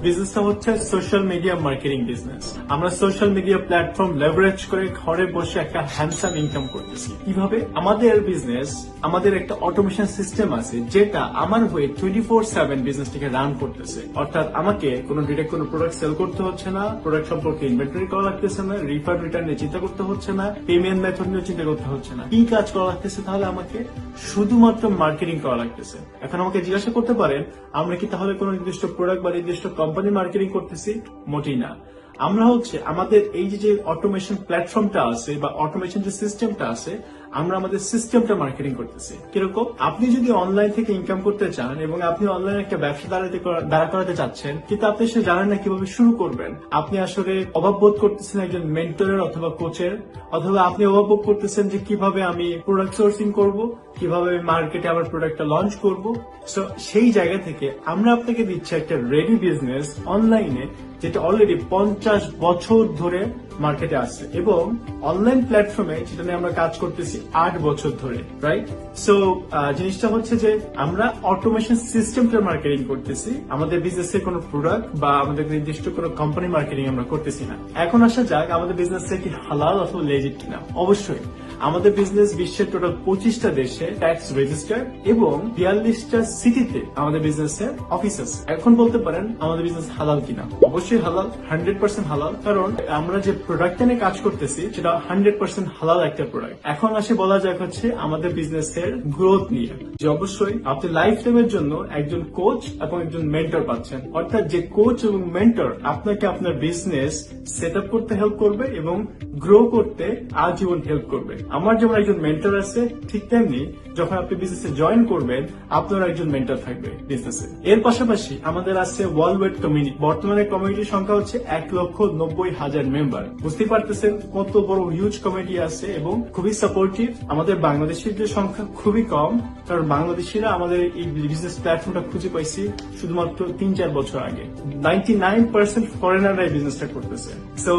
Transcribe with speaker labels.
Speaker 1: বিজনেসটা হচ্ছে social media marketing business. আমরা সোশ্যাল মিডিয়া প্ল্যাটফর্ম লেভারেজ করে ঘরে বসে একটা হ্যান্ডসাম ইনকাম করতেছি। কিভাবে? আমাদের বিজনেস, আমাদের একটা অটোমেশন সিস্টেম আছে যেটা আমার হয়ে 24/7 বিজনেসটাকে রান করতেছে। অর্থাৎ আমাকে কোনো ডিরেক্ট কোনো প্রোডাক্ট সেল করতে হচ্ছে না, প্রোডাক্ট সম্পর্কে ইনভেন্টরি করা লাগতেছে না, রিফান্ড রিটার্ন নিয়ে চিন্তা করতে হচ্ছে না, পেমেন্ট মেথড নিয়ে চিন্তা করতে হচ্ছে না। কি কাজ করা লাগতেছে? তাহলে আমাকে শুধুমাত্র মার্কেটিং করা লাগতেছে। এখন আমাকে জিজ্ঞাসা করতে পারেন, আমরা কি তাহলে কোনো নির্দিষ্ট প্রোডাক্ট বা নির্দিষ্ট কোম্পানি মার্কেটিং করতেছি? মোটেই না। আমরা হচ্ছে আমাদের এই যে অটোমেশন প্ল্যাটফর্মটা আছে বা অটোমেশন যে সিস্টেমটা আছে, আমরা আমাদের সিস্টেমটা মার্কেটিং করতেছি। কিরকম? আপনি যদি অনলাইন থেকে ইনকাম করতে চান এবং আপনি অনলাইনে একটা ব্যবসা দাঁড়া করাতে চাচ্ছেন, কিন্তু আপনি সে জানেন না কিভাবে শুরু করবেন, আপনি আসলে অভাব বোধ করতেছেন একজন মেন্টরের অথবা কোচের, অথবা আপনি অভাব বোধ করতেছেন যে কিভাবে আমি প্রোডাক্ট সোর্সিং করব, কিভাবে আমি মার্কেটে আবার প্রোডাক্টটা লঞ্চ করব। সো সেই জায়গা থেকে আমরা আপনাকে দিচ্ছি একটা রেডি বিজনেস অনলাইনে, যেটা অলরেডি 50 বছর ধরে মার্কেটে আসছে এবং অনলাইন প্ল্যাটফর্মে যেটা নিয়ে আমরা কাজ করতেছি 8 বছর ধরে, রাইট? সো জিনিসটা হচ্ছে যে আমরা অটোমেশন সিস্টেমটা মার্কেটিং করতেছি, আমাদের বিজনেসের কোনো প্রোডাক্ট বা আমাদের নির্দিষ্ট কোনো কোম্পানি মার্কেটিং আমরা করতেছি না। এখন আসা যাক আমাদের বিজনেসটা কি হালাল অথবা লেজিট কিনা। অবশ্যই আমাদের বিজনেস বিশ্বের টোটাল 25টা দেশে ট্যাক্স রেজিস্টার এবং 42টা সিটিতে আমাদের বিজনেসের অফিস আছে। এখন বলতে পারেন আমাদের বিজনেস হালাল কিনা। অবশ্যই হালাল, 100% হালাল, কারণ আমরা যে প্রোডাক্টটা নিয়ে কাজ করতেছি সেটা 100% হালাল একটা প্রোডাক্ট। এখন আসে বলা যাক হচ্ছে আমাদের বিজনেসের গ্রোথ নিয়ে, যে অবশ্যই আপনি লাইফ টাইমের জন্য একজন কোচ এবং একজন মেন্টর পাচ্ছেন। অর্থাৎ যে কোচ এবং মেন্টর আপনাকে আপনার বিজনেস সেট আপ করতে হেল্প করবে এবং গ্রো করতে আজীবন হেল্প করবে। আমার যেমন একজন মেন্টর আছে, ঠিক তেমনি যখন আপনি বিজনেসে জয়েন করবেন আপনার একজন মেন্টর থাকবে বিজনেসে। এর পাশাপাশি আমাদের আছে ওয়ার্ল্ড ওয়াইড কমিউনিটি। বর্তমানে কমিউনিটির সংখ্যা হচ্ছে 1,90,000 মেম্বার। বুঝতে পারতেছেন কত বড় হিউজ কমিউনিটি আছে এবং খুবই সাপোর্টিভ। আমাদের বাংলাদেশের সংখ্যা খুবই কম, কারণ বাংলাদেশিরা আমাদের এই বিজনেস প্ল্যাটফর্মটা খুঁজে পাইছি শুধুমাত্র 3-4 বছর আগে। 99% ফরেনাররা এই বিজনেসটা করতেছে। সো